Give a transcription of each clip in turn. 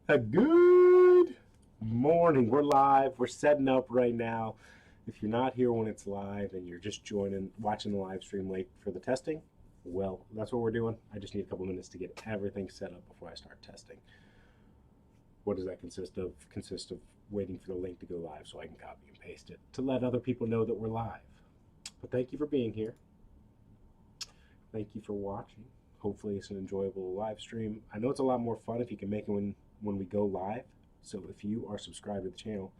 A good morning. We're live. We're setting up right now. If you're not here when it's live and you're just watching the live stream late for the testing, well, that's what we're doing. I just need a couple minutes to get everything set up before I start testing. What does that consist of? Consist of waiting for the link to go live so I can copy and paste it to let other people know that we're live. But thank you for being here. Thank you for watching. Hopefully it's an enjoyable live stream. I know it's a lot more fun if you can make it when we go live. So if you are subscribed to the channel,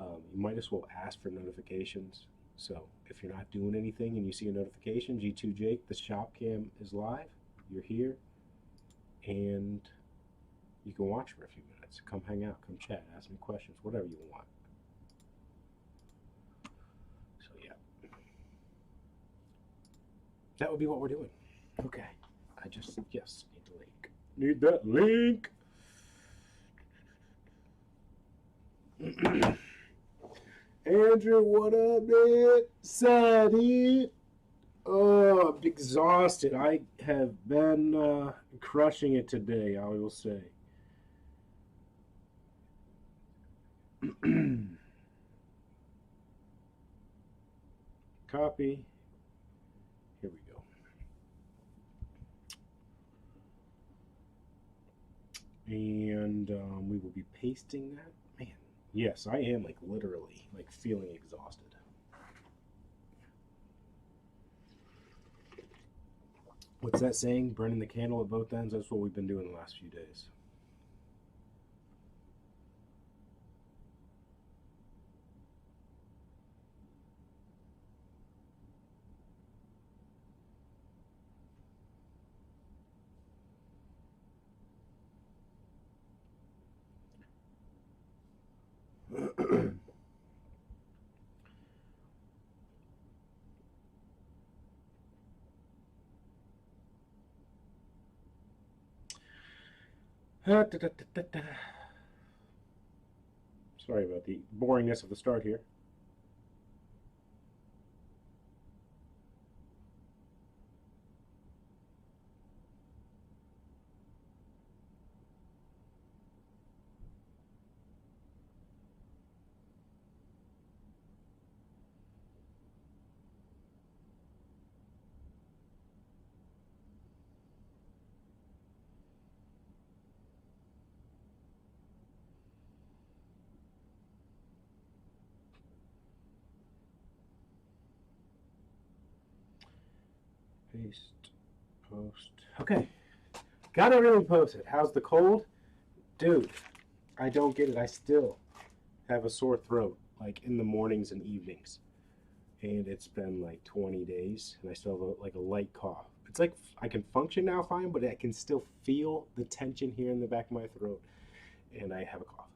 you might as well ask for notifications. So if you're not doing anything and you see a notification, G2 Jake, the shop cam is live. You're here, and you can watch for a few minutes. Come hang out, come chat, ask me questions, whatever you want. So yeah, that would be what we're doing. Okay, I just need the link. Need that link. Andrew, what up, man? Sadie. Oh, I'm exhausted. I have been crushing it today, I will say. Copy. Here we go. And we will be pasting that. Man, yes, I am like literally like feeling exhausted. What's that saying? Burning the candle at both ends? That's what we've been doing the last few days. Sorry about the boringness of the start here. Paste, post. Okay, got everything posted. How's the cold? Dude, I don't get it. I still have a sore throat, like in the mornings and evenings. And it's been like 20 days, and I still have like a light cough. It's like I can function now fine, but I can still feel the tension here in the back of my throat, and I have a cough.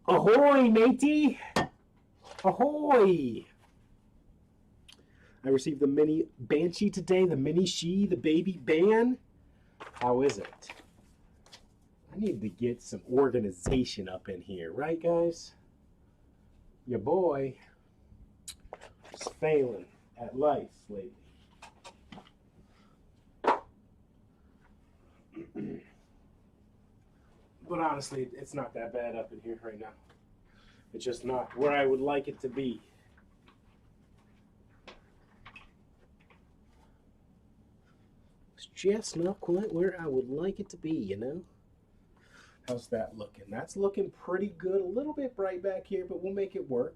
Ahoy, matey! Ahoy! I received the mini Banshee today, the mini She, the baby Ban. How is it? I need to get some organization up in here, right, guys? Your boy is failing at life lately. But honestly, it's not that bad up in here right now. It's just not where I would like it to be. It's just not quite where I would like it to be, you know? How's that looking? That's looking pretty good. A little bit bright back here, but we'll make it work.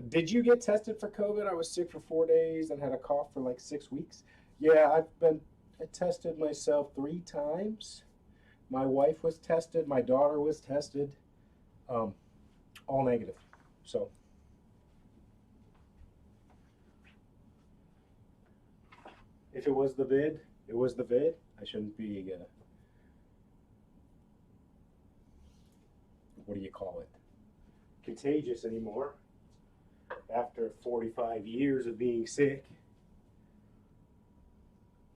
Did you get tested for COVID? I was sick for 4 days and had a cough for like 6 weeks. Yeah, I tested myself 3 times. My wife was tested. My daughter was tested. Um, all negative. So if it was the vid, it was the vid. I shouldn't be, what do you call it, contagious anymore after 45 years of being sick.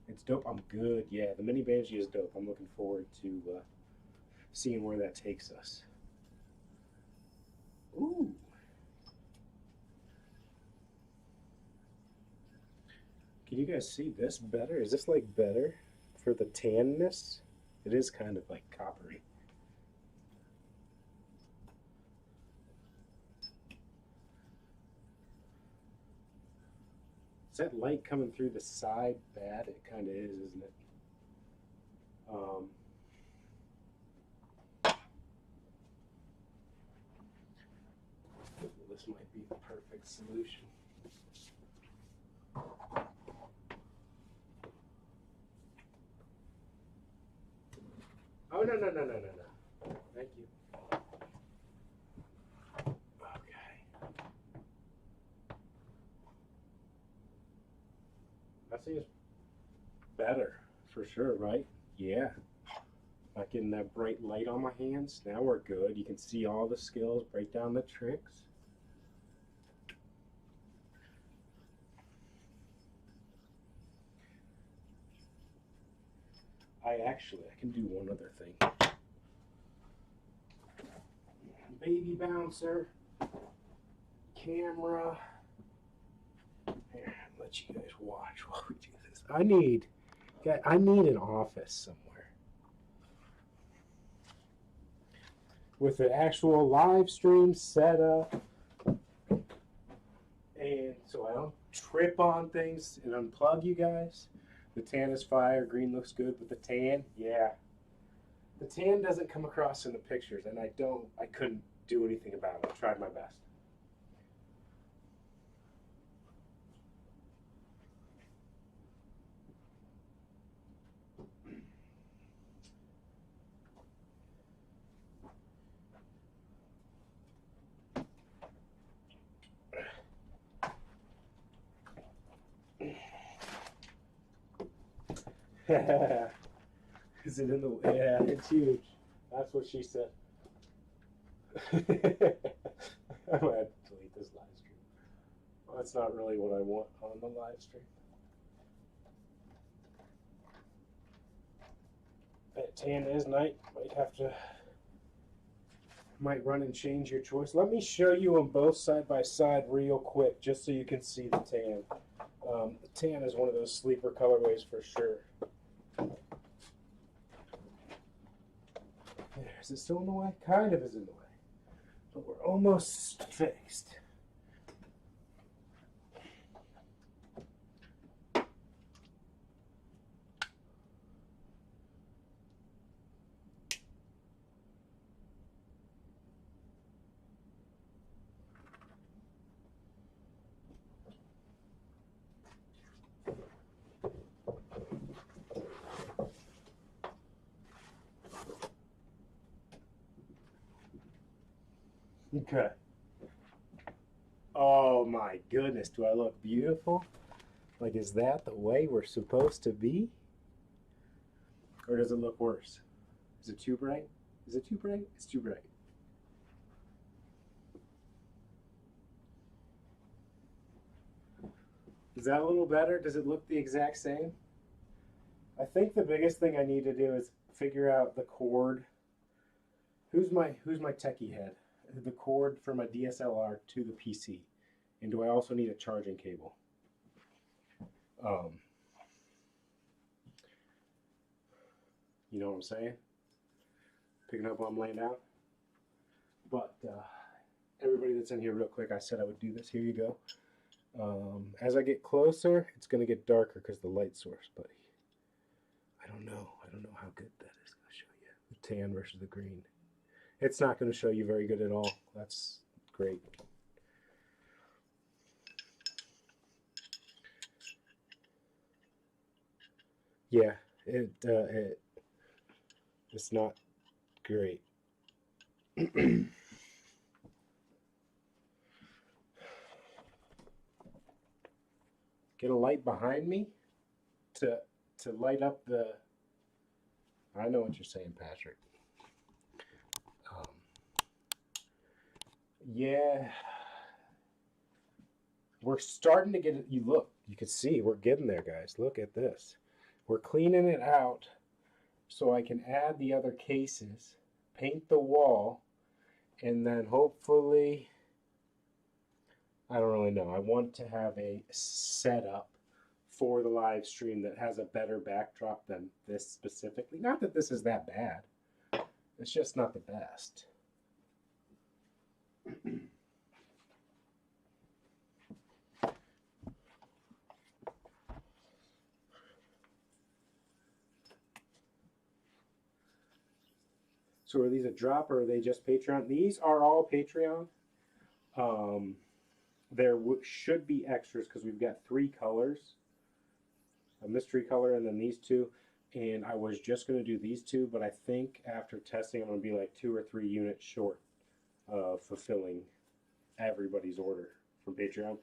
It's dope. I'm good. Yeah, the mini Banshee is dope. I'm looking forward to seeing where that takes us. Ooh. Can you guys see this better? Is this like better? for the tanness. It is kind of like coppery. Is that light coming through the side bad? It kind of is, isn't it? This might be the perfect solution. Oh, no, no, no, no, no, no. Thank you. Okay. That seems better for sure, right? Yeah. Not getting that bright light on my hands. Now we're good. You can see all the skills, break down the tricks. I can do one other thing. Baby bouncer, camera. Here, let you guys watch while we do this. I need an office somewhere with an actual live stream setup, and so I don't trip on things and unplug you guys. The tan is fire, green looks good, but the tan, yeah. The tan doesn't come across in the pictures, and I couldn't do anything about it. I tried my best. Is it in the? Yeah, it's huge. That's what she said. I might have to delete this live stream. Well, that's not really what I want on the live stream. That tan is night. Might run and change your choice. Let me show you them both side by side real quick, just so you can see the tan. The tan is one of those sleeper colorways for sure. Is it still in the way? Kind of is in the way. But we're almost fixed. Okay. Oh my goodness, do I look beautiful? Like, is that the way we're supposed to be? Or does it look worse? Is it too bright? Is it too bright? It's too bright. Is that a little better? Does it look the exact same? I think the biggest thing I need to do is figure out the cord. Who's my techie head? The cord from my DSLR to the PC. And do I also need a charging cable? You know what I'm saying? Picking up what I'm laying down. But everybody that's in here real quick, I said I would do this. Here you go. As I get closer, it's going to get darker because the light source, buddy. I don't know how good that is going to show you. The tan versus the green. It's not going to show you very good at all. That's great. Yeah, it's not great. Get a light behind me to light up the. I know what you're saying, Patrick. Yeah, we're starting to get it. You can see we're getting there, guys. Look at this. We're cleaning it out so I can add the other cases, paint the wall, and then hopefully, I don't really know. I want to have a setup for the live stream that has a better backdrop than this specifically. Not that this is that bad. It's just not the best. So are these a drop or are they just Patreon? These are all Patreon. There should be extras because we've got 3 colors. A mystery color and then these 2. And I was just going to do these 2, but I think after testing I'm going to be like 2 or 3 units short of fulfilling everybody's order from Patreon.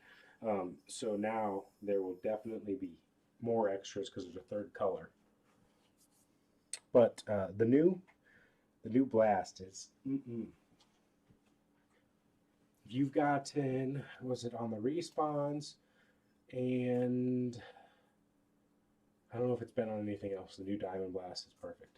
So now there will definitely be more extras because there's a 3rd color. But the new blast is you've gotten, was it on the respawns, and I don't know if it's been on anything else. The new Diamond Blast is perfect.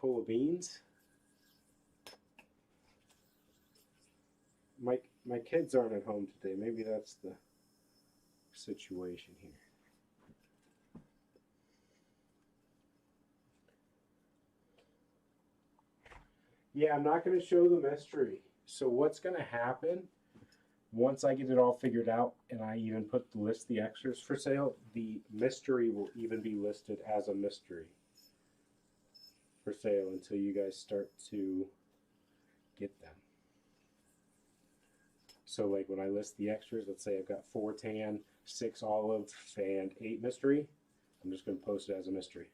Full of beans. My kids aren't at home today. Maybe that's the situation here. Yeah, I'm not going to show the mystery. So what's going to happen once I get it all figured out and I even list the extras for sale, the mystery will even be listed as a mystery for sale until you guys start to get them. So like when I list the extras, let's say I've got 4 tan, 6 olive, and 8 mystery, I'm just going to post it as a mystery.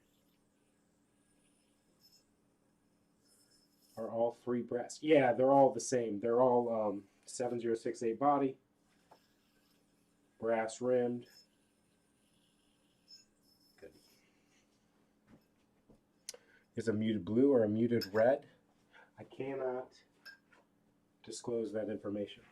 Are all 3 brass? Yeah, they're all the same. They're all 7068 body, brass rimmed. Good. Is a muted blue or a muted red? I cannot disclose that information.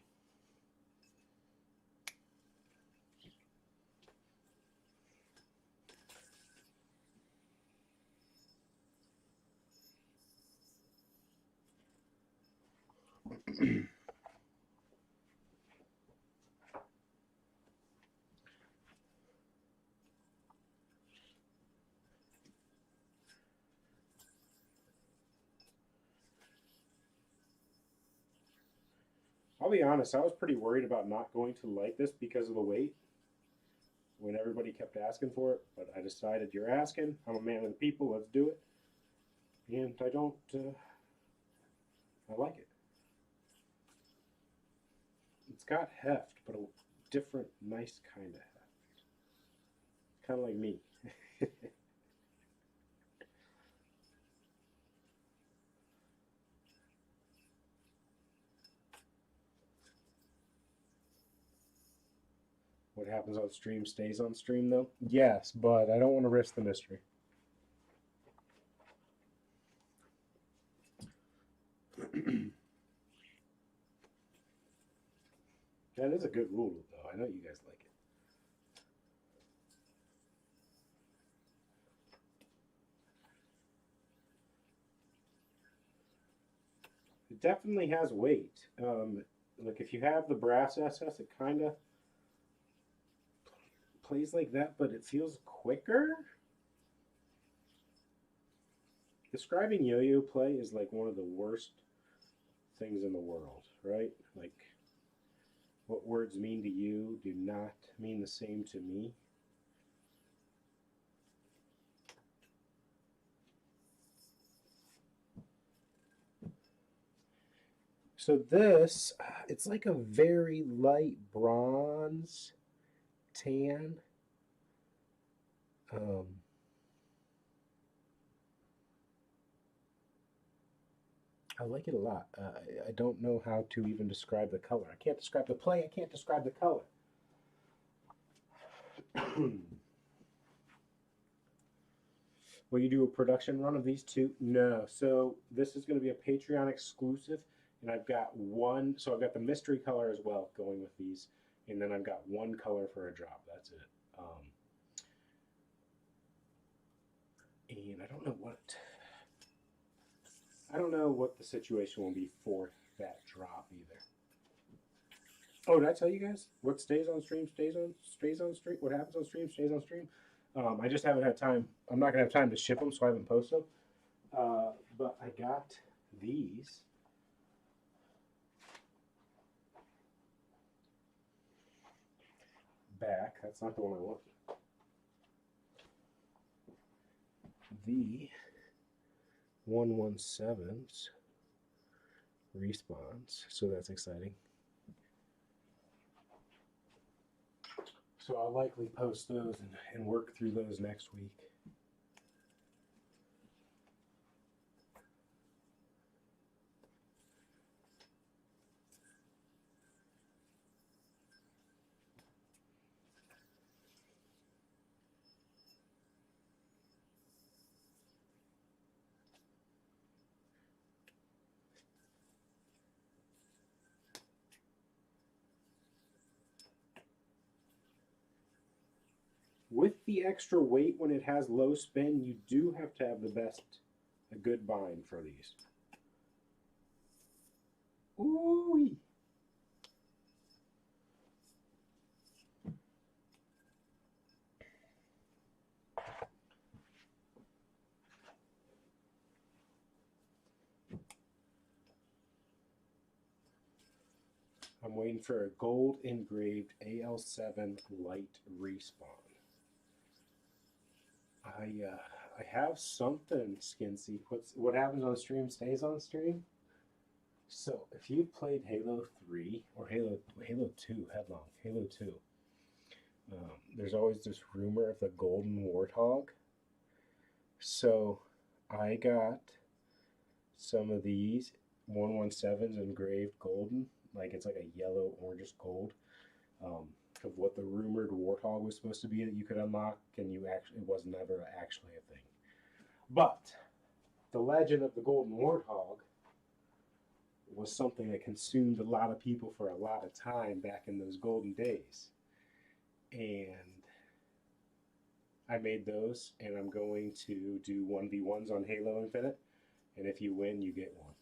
I'll be honest, I was pretty worried about not going to like this because of the weight when everybody kept asking for it, but I decided you're asking, I'm a man of the people, let's do it. And I like it. It's got heft, but a different, nice kind of heft. Kind of like me. What happens on stream stays on stream, though? Yes, but I don't want to risk the mystery. That is a good rule, though. I know you guys like it. It definitely has weight. Like if you have the brass SS, it kind of plays like that, but it feels quicker. Describing yo-yo play is like one of the worst things in the world, right? Like what words mean to you do not mean the same to me. So this, it's like a very light bronze tan. I like it a lot. I don't know how to even describe the color. I can't describe the play. I can't describe the color. Will you do a production run of these 2? No. So this is going to be a Patreon exclusive, and I've got one. So I've got the mystery color as well going with these, and then I've got 1 color for a drop. That's it. And I don't know what the situation will be for that drop either. Oh, did I tell you guys what stays on stream stays on stream? What happens on stream stays on stream? I just haven't had time. I'm not gonna have time to ship them, so I haven't posted them. But I got these. Back. That's not the one I want. The 117s respawns, so that's exciting. So I'll likely post those and work through those next week. With the extra weight when it has low spin, you do have to have a good bind for these. Ooh. I'm waiting for a gold engraved AL7 light respawn. I have something, Skinsy. What happens on stream stays on stream. So if you've played Halo 3 or Halo 2, Headlong, Halo 2, there's always this rumor of the golden warthog. So I got some of these 117s engraved golden, like it's like a yellow orangish gold, of what the rumored warthog was supposed to be that you could unlock, and it was never actually a thing. But the legend of the golden warthog was something that consumed a lot of people for a lot of time back in those golden days. And I made those, and I'm going to do 1v1s on Halo Infinite, and if you win, you get one.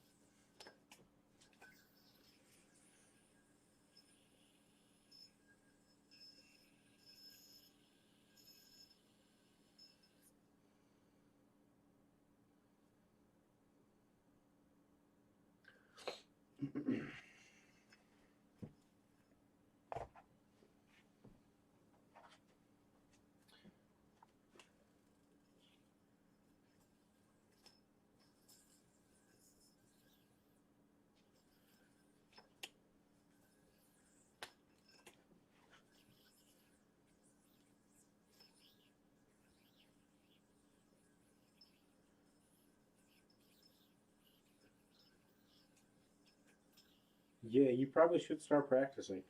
Yeah, you probably should start practicing.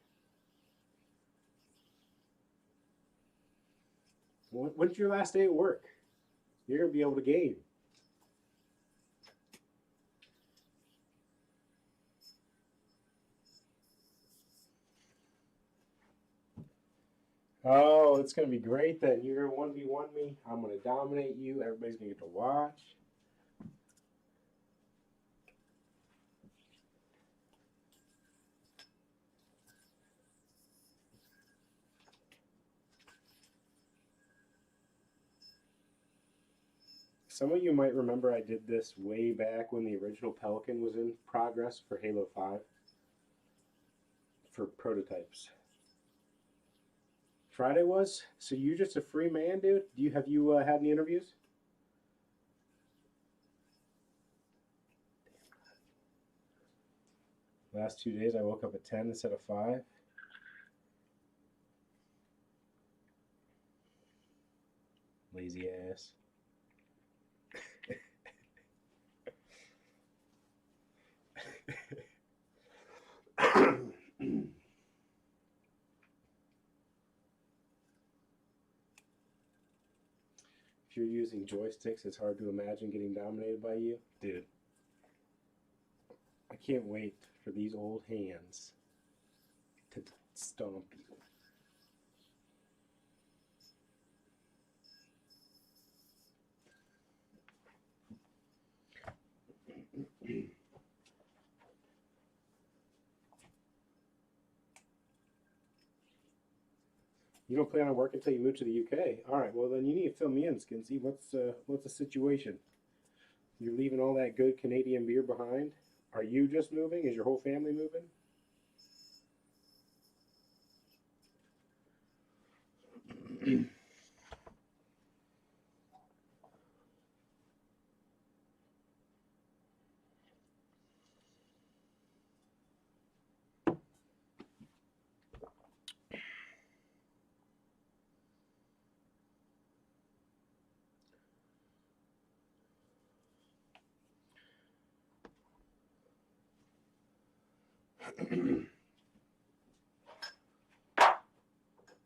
When's your last day at work? You're going to be able to game. Oh, it's going to be great then. You're going to 1v1 me. I'm going to dominate you. Everybody's going to get to watch. Some of you might remember I did this way back when the original Pelican was in progress for Halo 5 for prototypes. Friday was? So you're just a free man, dude? Have you had any interviews? Last 2 days I woke up at 10 instead of 5. Lazy ass. If you're using joysticks, it's hard to imagine getting dominated by you. Dude, I can't wait for these old hands to stomp you. You don't plan on working until you move to the UK. All right. Well, then you need to fill me in, Skinsy. What's the situation? You're leaving all that good Canadian beer behind. Are you just moving? Is your whole family moving?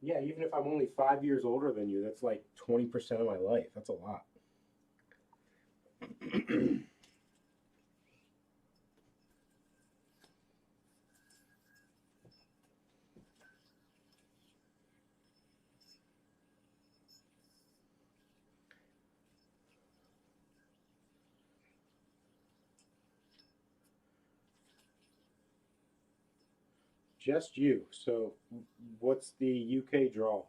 Yeah, even if I'm only 5 years older than you, that's like 20% of my life. That's a lot. Just you. So, what's the UK draw?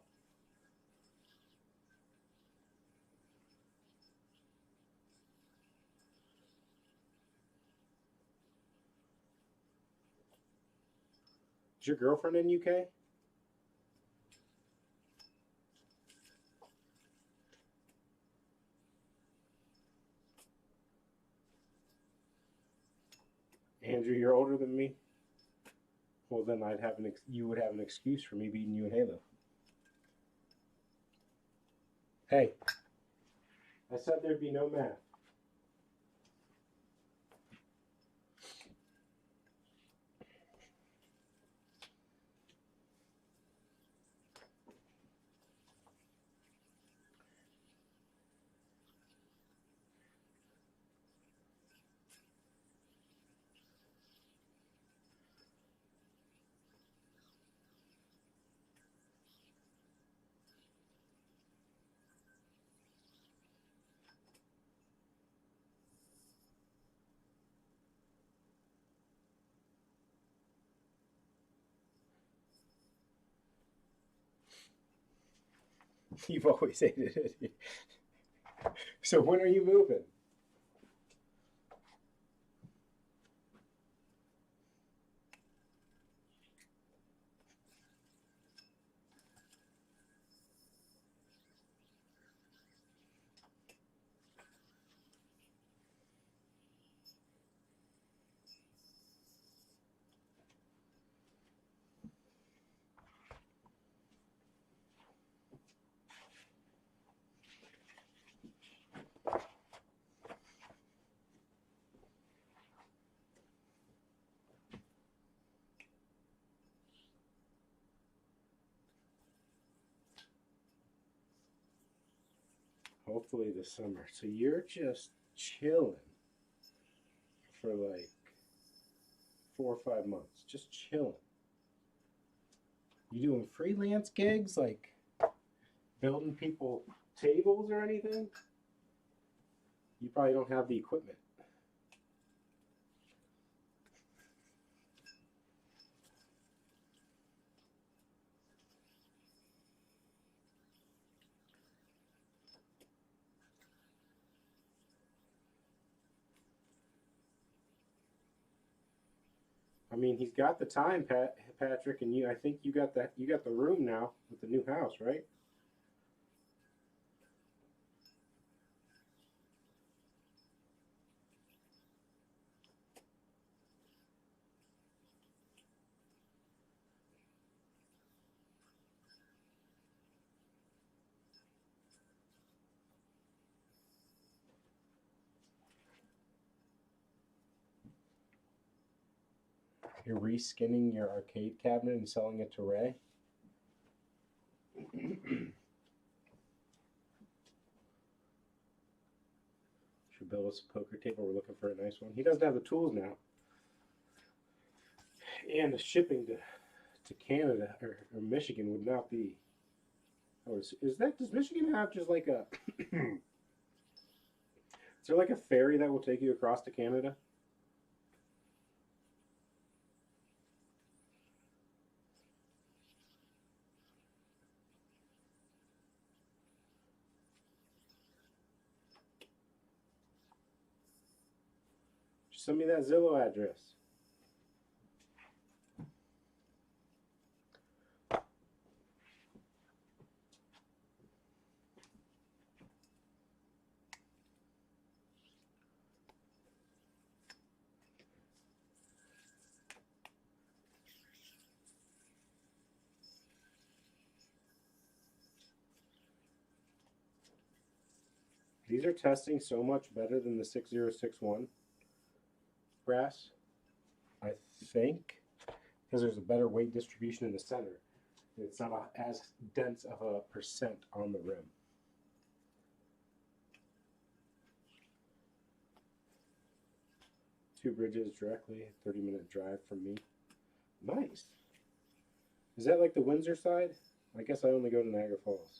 Is your girlfriend in UK? Andrew, you're older than me. Well, then you would have an excuse for me beating you in Halo. Hey, I said there'd be no math. You've always hated it. So when are you moving? Hopefully this summer. So you're just chilling for like 4 or 5 months. Just chilling. You doing freelance gigs like building people tables or anything? You probably don't have the equipment. I mean, he's got the time, Patrick, and you. I think you got that. You got the room now with the new house, right? You're reskinning your arcade cabinet and selling it to Ray. Should build us a poker table. We're looking for a nice one. He doesn't have the tools now, and the shipping to Canada or Michigan would not be. Oh, does Michigan have just like a? Is there like a ferry that will take you across to Canada? Send me that Zillow address. These are testing so much better than the 6061 brass, I think, because there's a better weight distribution in the center. It's not as dense of a percent on the rim. Two bridges directly, 30-minute drive from me. Nice. Is that like the Windsor side? I guess I only go to Niagara Falls.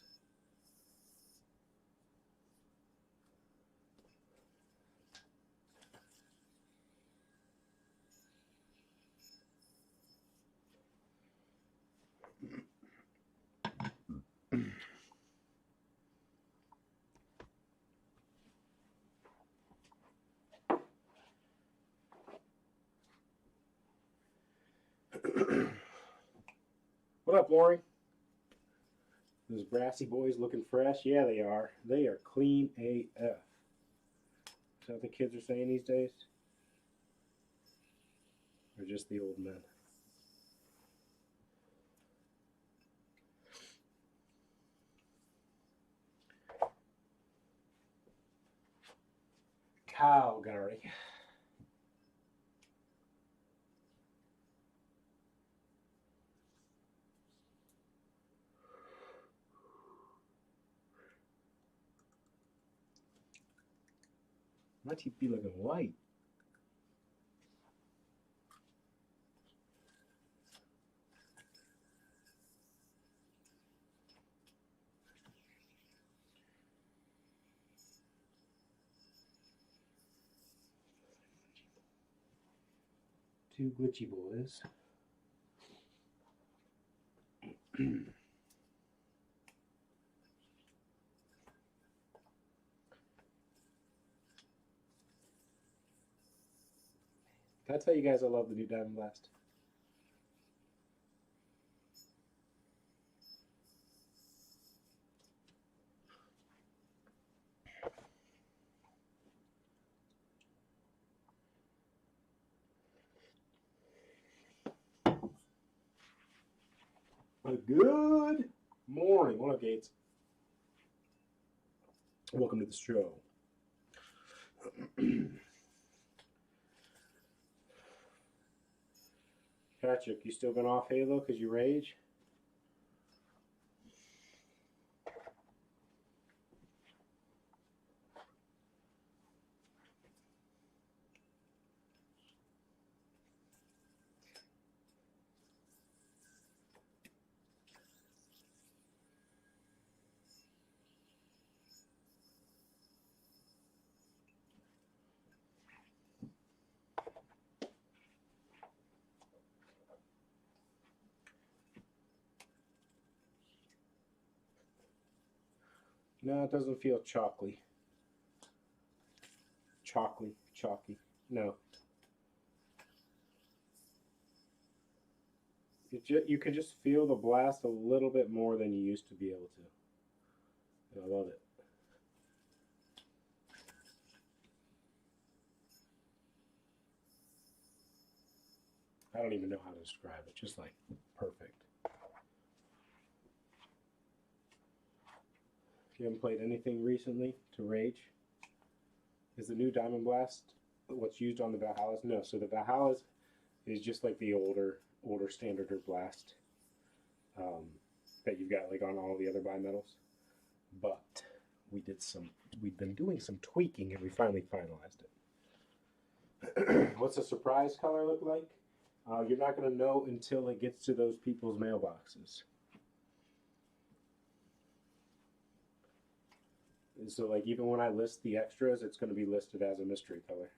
What up, Lori? Those brassy boys looking fresh? Yeah, they are. They are clean AF. Is that what the kids are saying these days? Or just the old men? Calgary. My teeth be looking white. Two glitchy boys. Can I tell you guys I love the new Diamond Blast? A good morning. What up, Gates? Welcome to the show. Patrick, you still been off Halo because you rage? No, it doesn't feel chalky. Chalky. No. You can just feel the blast a little bit more than you used to be able to. And I love it. I don't even know how to describe it. Just like perfect. If you haven't played anything recently to rage, is the new Diamond Blast what's used on the Valhallas? No. So the Valhallas is just like the older standard or blast that you've got like on all the other bimetals. But we've been doing some tweaking and we finally finalized it. What's the surprise color look like? You're not going to know until it gets to those people's mailboxes. And so like even when I list the extras, it's going to be listed as a mystery color.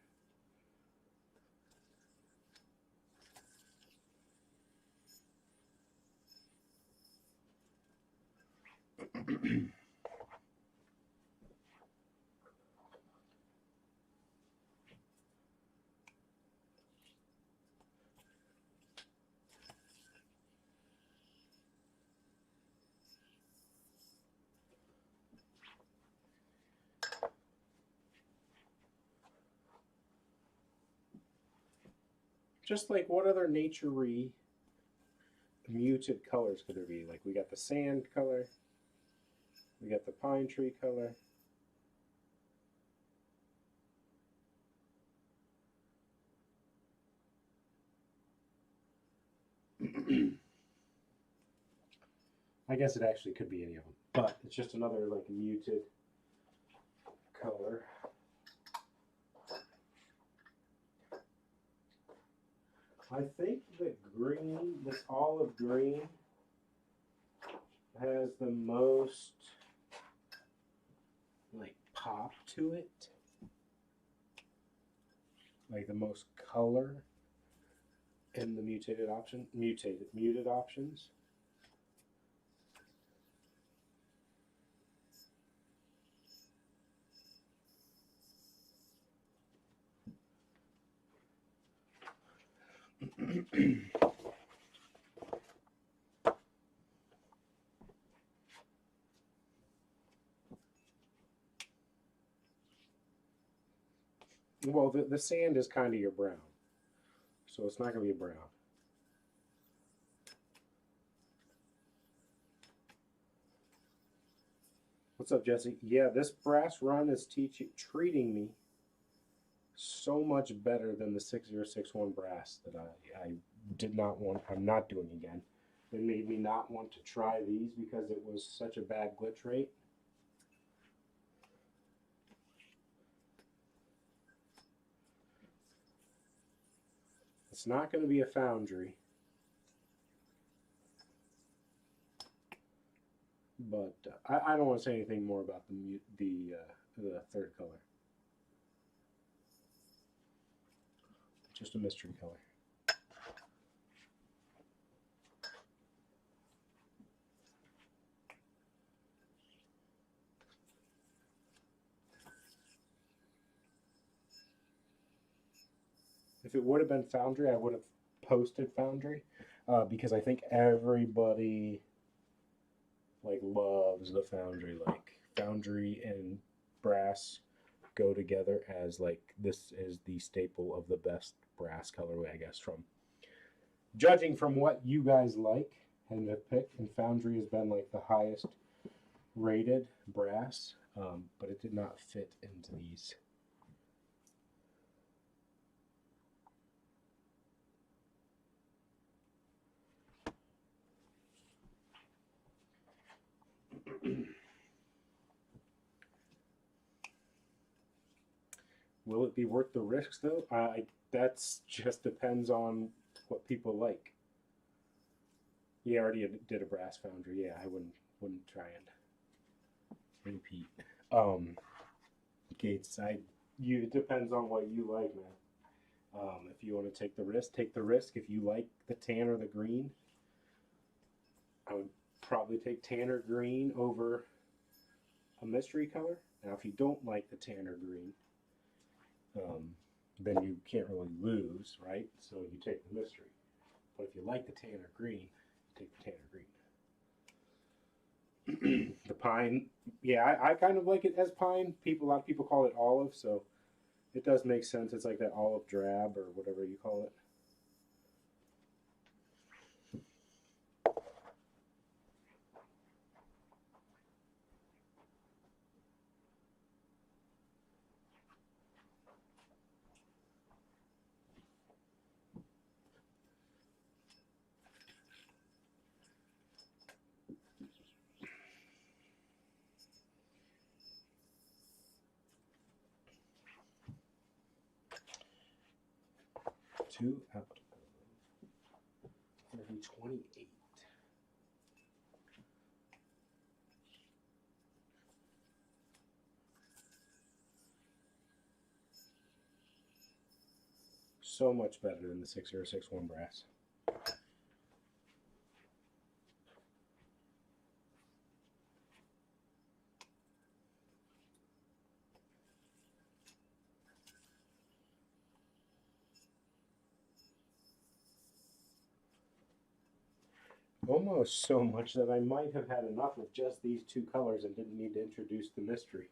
just like what other nature-y muted colors could there be? Like we got the sand color, we got the pine tree color. I guess it actually could be any of them, but it's just another like muted color. I think the green, this olive green, has the most like pop to it, like the most color in the muted options. Well, the sand is kind of your brown, so it's not going to be a brown. What's up, Jesse? Yeah, this brass run is treating me so much better than the 6061 brass that I did not want. I'm not doing again. It made me not want to try these because it was such a bad glitch rate. It's not going to be a foundry, but I don't want to say anything more about the third color. Just a mystery color. If it would have been Foundry, I would have posted Foundry because I think everybody like loves the Foundry. Like Foundry and brass go together as like this is the staple of the best brass colorway, I guess, from judging from what you guys like and have picked. And Foundry has been like the highest rated brass, but it did not fit into these. Will it be worth the risks though? That's just depends on what people like. Yeah, I already did a brass foundry. Yeah, I wouldn't try and repeat. Gates, it depends on what you like, man. If you want to take the risk, take the risk. If you like the tan or the green, I would probably take tan or green over a mystery color. Now, if you don't like the tan or green, then you can't really lose, right? So you take the mystery. But if you like the tan or green, you take the tan or green. The pine, yeah, I kind of like it as pine. A lot of people call it olive, so it does make sense. It's like that olive drab or whatever you call it. Two out of 28. So much better than the 6061 brass. Almost so much that I might have had enough of just these two colors and didn't need to introduce the mystery.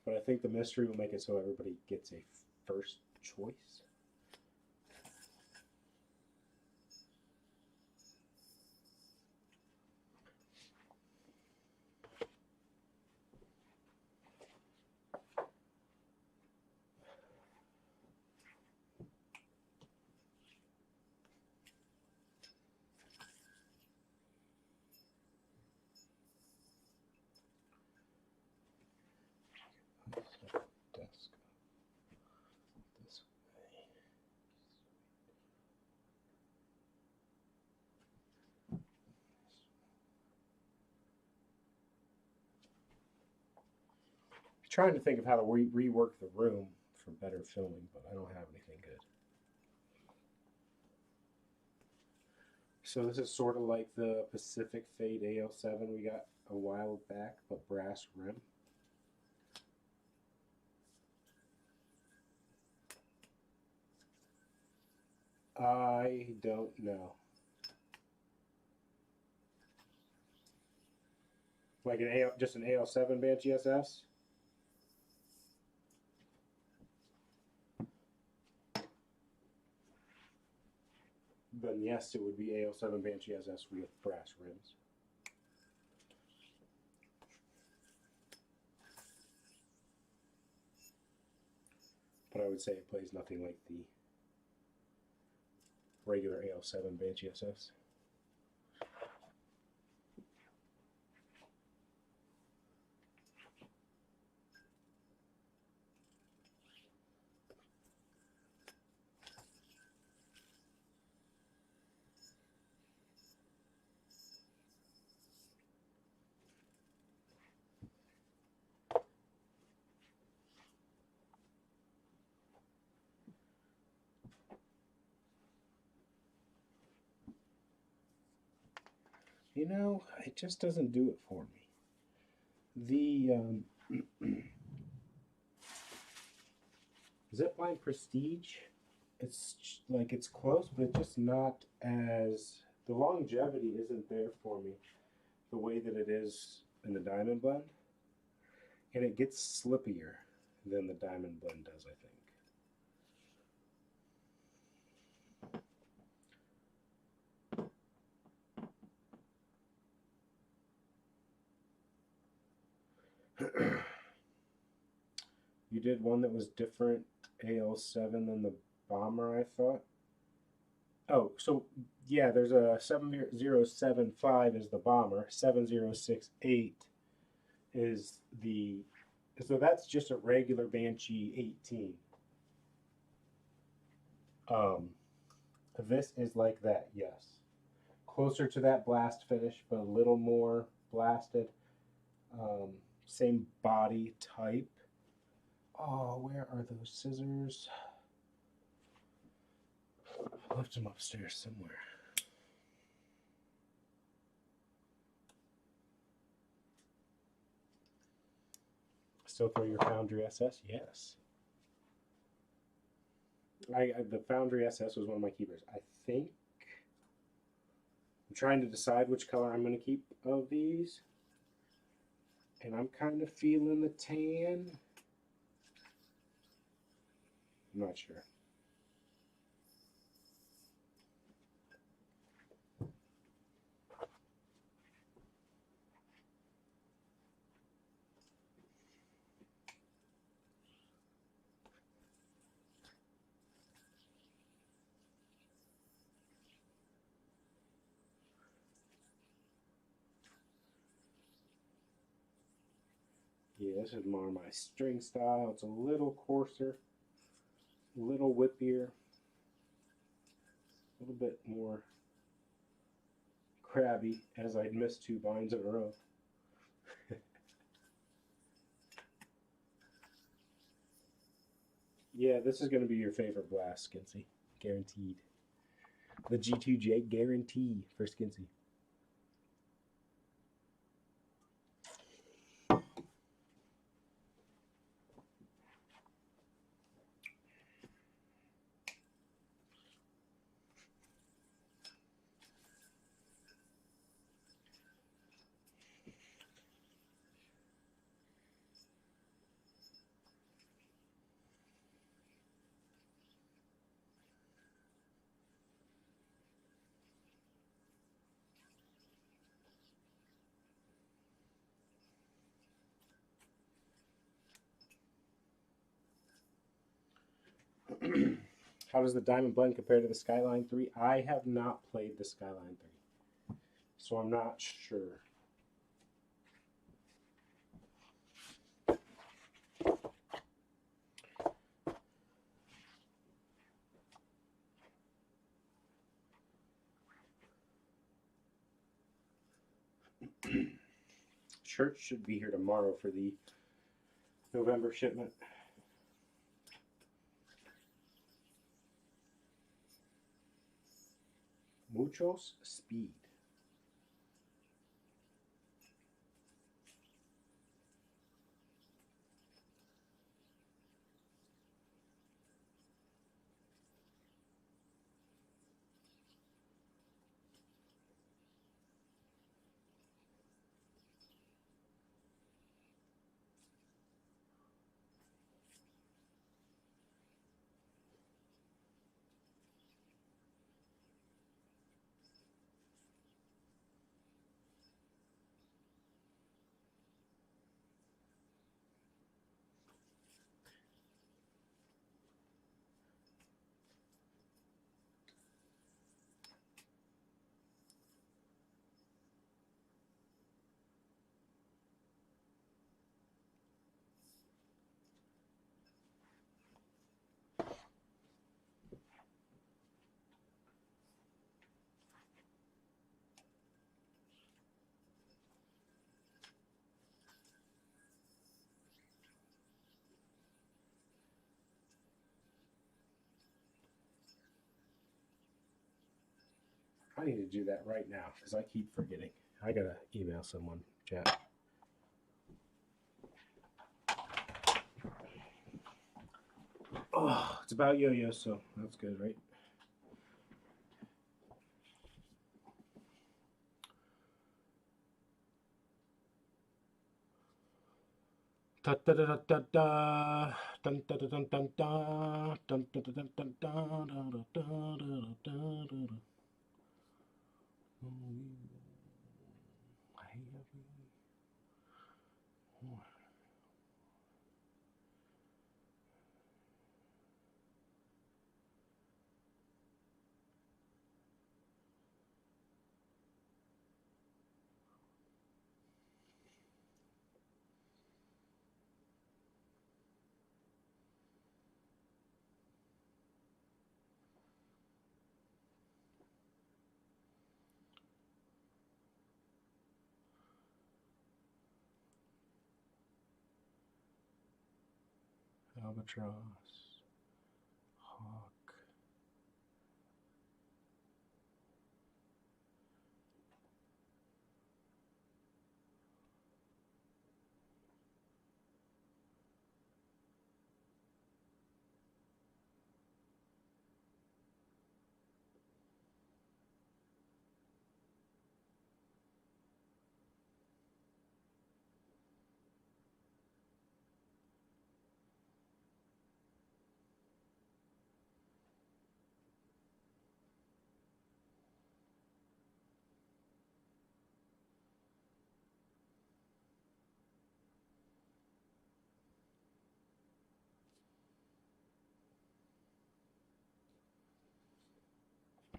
But I think the mystery will make it so everybody gets a first choice. trying to think of how to rework the room for better filming, but I don't have anything good. So this is sort of like the Pacific Fade AL7 we got a while back, but brass rim. I don't know. Like just an AL7 Banshee SS? Then yes, it would be AL7 Banshee SS with brass rims. But I would say it plays nothing like the regular AL7 Banshee SS. You know, it just doesn't do it for me. The Zipline Prestige, it's like it's close, but it's just not as, the longevity isn't there for me the way that it is in the Diamond Blend, and it gets slippier than the Diamond Blend does, I think. You did one that was different AL7 than the Bomber, I thought. Oh, so yeah, there's a 7075 is the Bomber, 7068 is the, so that's just a regular Banshee 18. This is like that, yes. Closer to that blast finish, but a little more blasted. Same body type. Oh, where are those scissors? I left them upstairs somewhere. Still throw your Foundry SS? Yes. The Foundry SS was one of my keepers. I think I'm trying to decide which color I'm going to keep of these. And I'm kind of feeling the tan. I'm not sure. Yeah, this is more my string style. It's a little coarser, a little whippier, a little bit more crabby, as I'd missed 2 binds in a row. Yeah, this is going to be your favorite blast, Skinsy. Guaranteed. The G2J guarantee for Skinsy. How does the Diamond Blend compare to the Skyline 3? I have not played the Skyline 3, so I'm not sure. Church should be here tomorrow for the November shipment. Muchos speed. I need to do that right now because I keep forgetting. I gotta email someone, chat. Oh, it's about yo-yos, so that's good, right? Da da da da da dun da da dun dun da dun da da dun dun da da da da da da da. Albatross, hawk.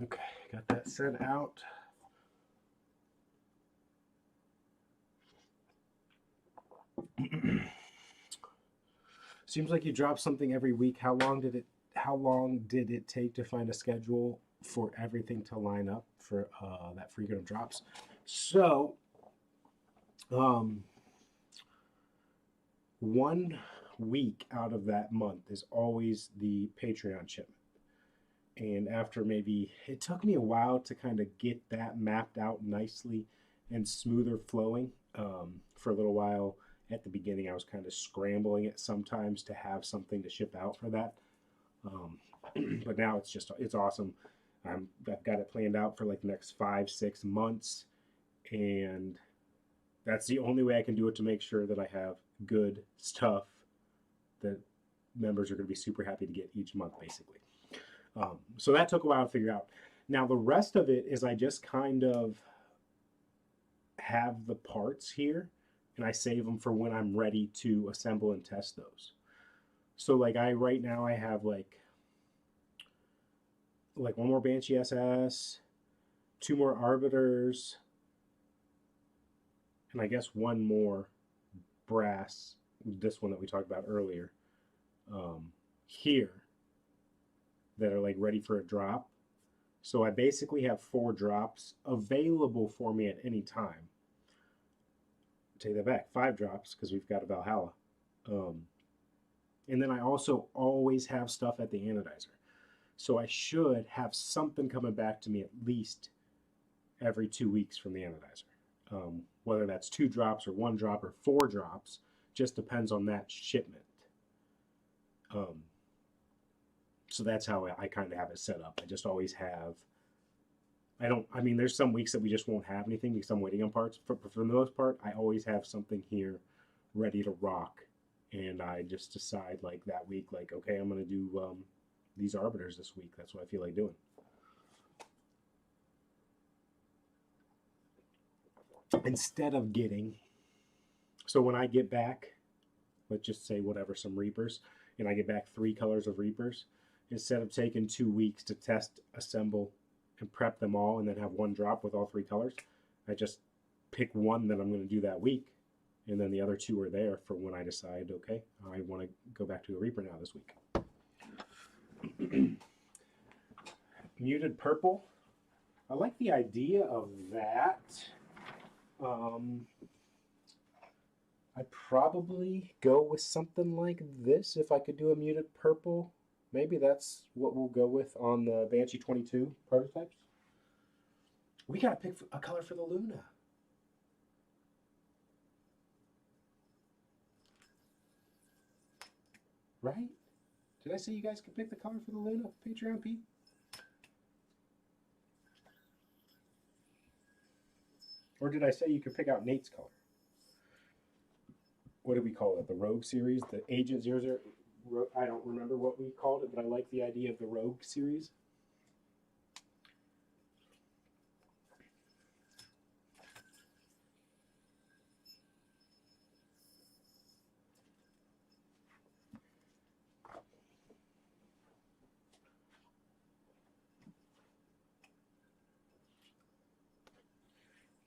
Okay, got that sent out. Seems like you drop something every week. How long did it take to find a schedule for everything to line up for that frequent of drops? So, 1 week out of that month is always the Patreon shipment. And after maybe, it took me a while to kind of get that mapped out nicely and smoother flowing. For a little while at the beginning, I was kind of scrambling it sometimes to have something to ship out for that. But now it's awesome. I've got it planned out for like the next 5-6 months. And that's the only way I can do it to make sure that I have good stuff that members are going to be super happy to get each month, basically. So that took a while to figure out. Now, the rest of it is I just kind of have the parts here, and I save them for when I'm ready to assemble and test those. So, like, right now I have like one more Banshee SS, 2 more Arbiters, and I guess 1 more brass, this one that we talked about earlier, here, that are like ready for a drop. So I basically have 4 drops available for me at any time. Take that back, 5 drops because we've got a Valhalla And then I also always have stuff at the anodizer. So I should have something coming back to me at least every 2 weeks from the anodizer. Whether that's 2 drops or 1 drop or 4 drops, just depends on that shipment. So that's how I kind of have it set up. I just always have. I mean, there's some weeks that we just won't have anything because I'm waiting on parts. For the most part, I always have something here ready to rock. And I just decide, like, that week, like, okay, I'm going to do these arbiters this week. That's what I feel like doing. Instead of getting, so when I get back, let's just say whatever, some Reapers, and I get back 3 colors of Reapers, instead of taking 2 weeks to test, assemble, and prep them all and then have 1 drop with all 3 colors, I just pick one that I'm going to do that week, and then the other 2 are there for when I decide, okay, I want to go back to a Reaper now this week. Muted purple. I like the idea of that. I'd probably go with something like this if I could do a muted purple. Maybe that's what we'll go with on the Banshee 22 prototypes. We gotta pick a color for the Luna. Right? Did I say you guys could pick the color for the Luna, Patreon Pete? Or did I say you could pick out Nate's color? What did we call it? The Rogue series? The Agent 00? I don't remember what we called it, but I like the idea of the Rogue series.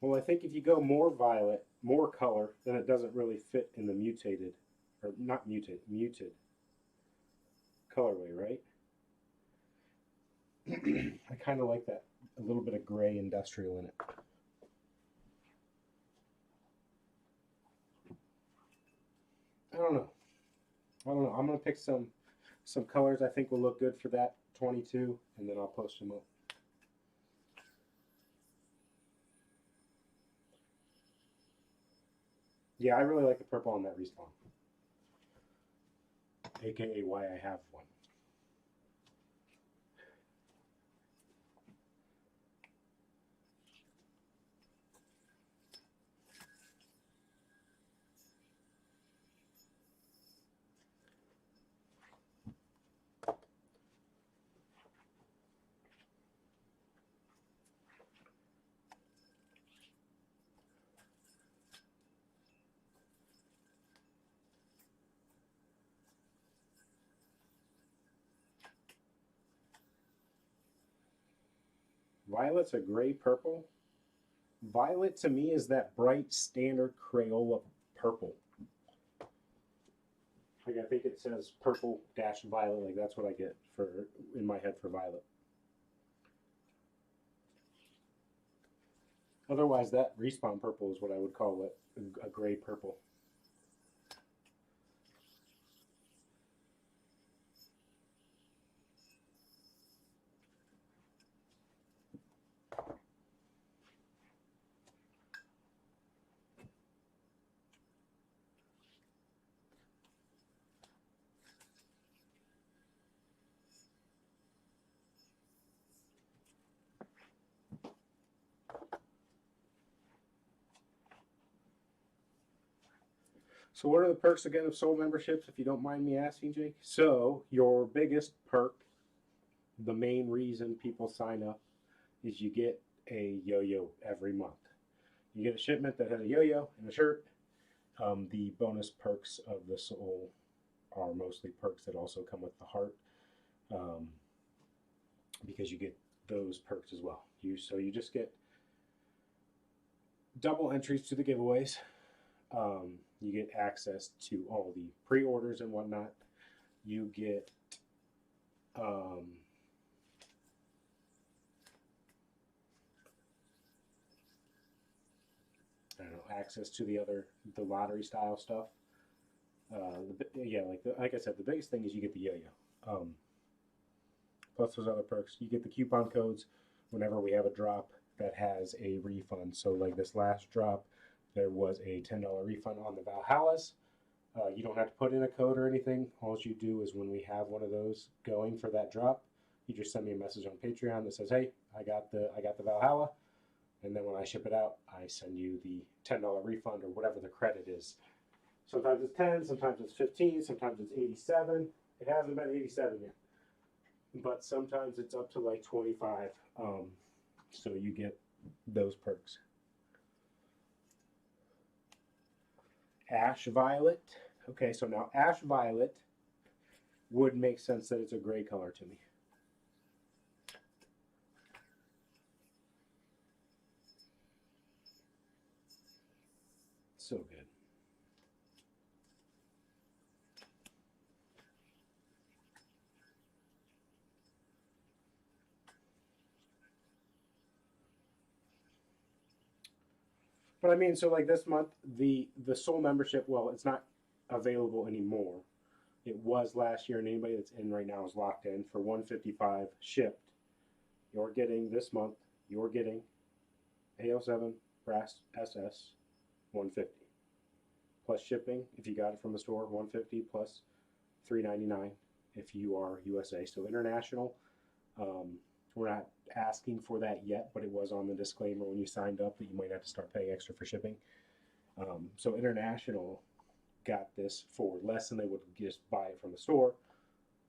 Well, I think if you go more violet, more color, then it doesn't really fit in the mutated, or not muted colorway, right? I kind of like that, a little bit of gray industrial in it. I don't know. I'm gonna pick some colors I think will look good for that 22, and then I'll post them up. Yeah, I really like the purple on that respawn, aka why I have one. Violet's a gray purple. Violet to me is that bright standard Crayola purple. Like, I think it says purple dash violet. Like, that's what I get for in my head for violet. Otherwise, that respawn purple is what I would call it, a gray purple. So what are the perks again of Soul memberships, if you don't mind me asking, Jake? So your biggest perk, the main reason people sign up, is you get a yo-yo every month. You get a shipment that has a yo-yo and a shirt. The bonus perks of the Soul are mostly perks that also come with the heart, because you get those perks as well. So you just get double entries to the giveaways. You get access to all the pre-orders and whatnot. You get I don't know, access to the lottery style stuff. Yeah, like I said, the biggest thing is you get the yo-yo. Plus those other perks. You get the coupon codes whenever we have a drop that has a refund. So like this last drop, there was a $10 refund on the Valhallas. You don't have to put in a code or anything. All you do is when we have one of those going for that drop, you just send me a message on Patreon that says, "Hey, I got the Valhalla," and then when I ship it out, I send you the $10 refund or whatever the credit is. Sometimes it's 10, sometimes it's 15, sometimes it's 87. It hasn't been 87 yet, but sometimes it's up to like 25. So you get those perks. Ash Violet. Okay, so now Ash Violet would make sense that it's a gray color to me. So good. But I mean, so like this month, the Soul membership, well, it's not available anymore. It was last year, and anybody that's in right now is locked in for 155 shipped. You're getting this month. You're getting AL7 Brass SS 150 plus shipping if you got it from the store 150 plus 399 if you are USA. So international. We're not asking for that yet, but it was on the disclaimer when you signed up that you might have to start paying extra for shipping. So international got this for less than they would just buy it from the store,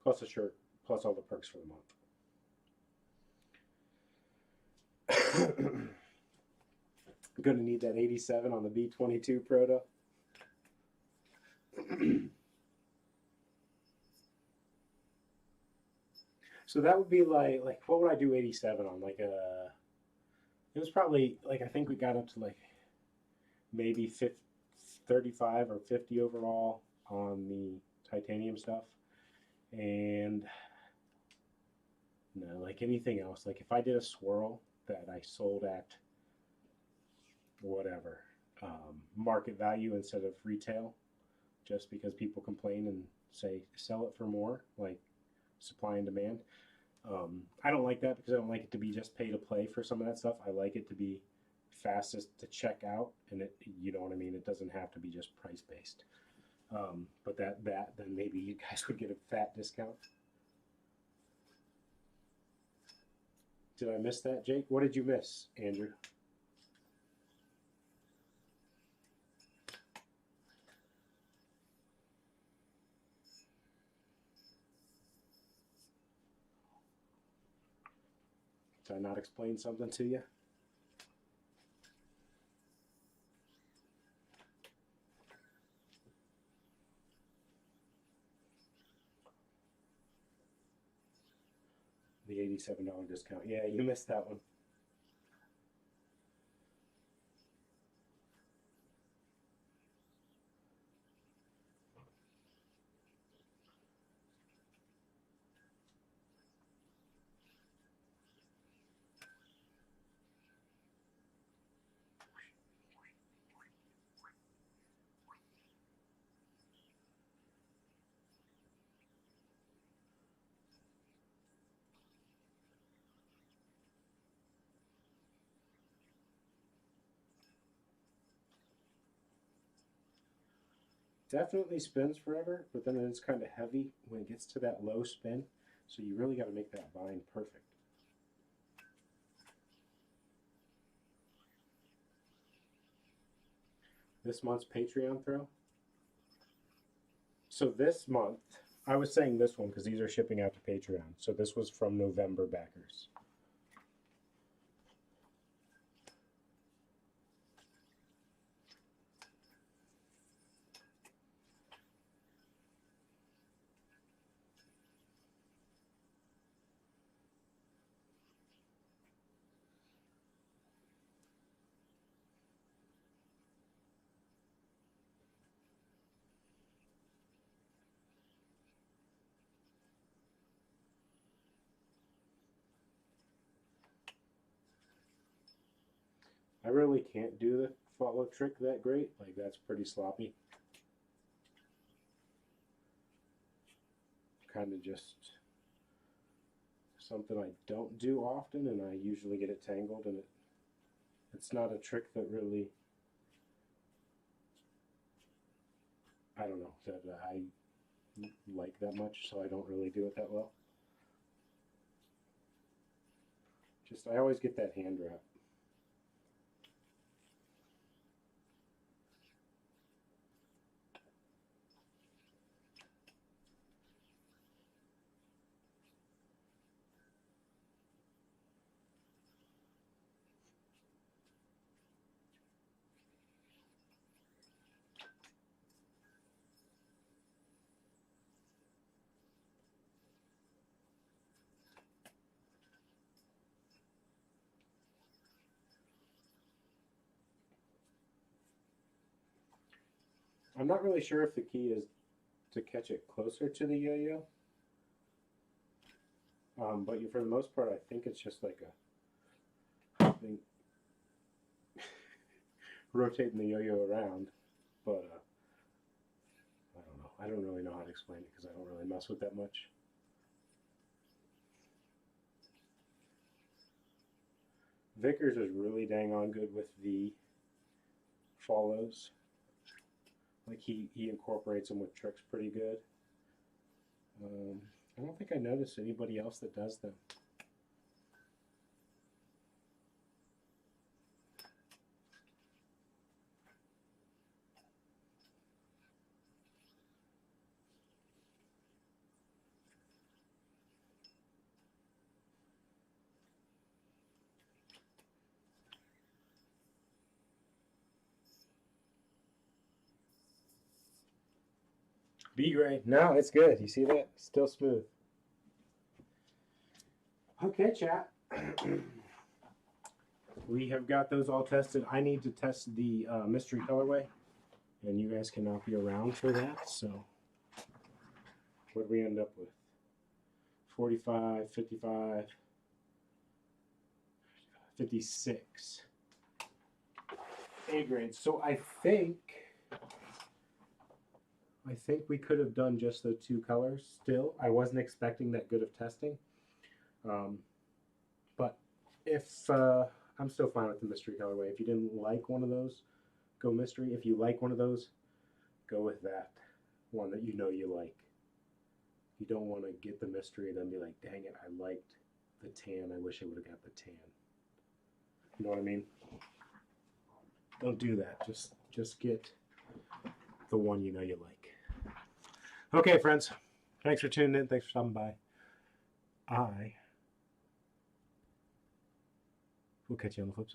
plus a shirt, plus all the perks for the month. Going to need that 87 on the B22 Proto. So that would be like what would I do 87 on? Like it was probably like I think we got up to like maybe 50, 35 or 50 overall on the titanium stuff. And no, like anything else, like if I did a swirl that I sold at whatever market value instead of retail, just because people complain and say sell it for more, like supply and demand. I don't like that because I don't like it to be just pay to play for some of that stuff. I like it to be fastest to check out, and it, you know what I mean. It doesn't have to be just price based. But that then maybe you guys would get a fat discount. Did I miss that, Jake? What did you miss, Andrew? Did I not explain something to you? The $87 discount. Yeah, you missed that one. Definitely spins forever, but then it's kind of heavy when it gets to that low spin. So you really got to make that bind perfect. This month's Patreon throw. So this month, I was saying this one because these are shipping out to Patreon. So this was from November backers. I really can't do the follow trick that great. Like that's pretty sloppy. kind of just something I don't do often, and I usually get it tangled, and it's not a trick that really, I don't know, that I like that much, so I don't really do it that well. Just, I always get that hand wrap. I'm not really sure if the key is to catch it closer to the yo-yo. But for the most part, I think it's just like a thing rotating the yo-yo around. But I don't know. I don't really know how to explain it because I don't really mess with that much. Vickers is really dang on good with the follows. Like he incorporates them with tricks pretty good. I don't think I noticed anybody else that does them. B grade. No, it's good. You see that? Still smooth. Okay, chat. We have got those all tested. I need to test the mystery colorway, and you guys cannot be around for that. So, what do we end up with? 45, 55, 56. A grade. So I think we could have done just the two colors still. I wasn't expecting that good of testing. But if I'm still fine with the mystery colorway. If you didn't like one of those, go mystery. If you like one of those, go with that one that you know you like. You don't want to get the mystery and then be like, dang it, I liked the tan. I wish I would have got the tan. You know what I mean? Don't do that. Just get the one you know you like. Okay, friends. Thanks for tuning in. Thanks for stopping by. I will catch you on the flip side.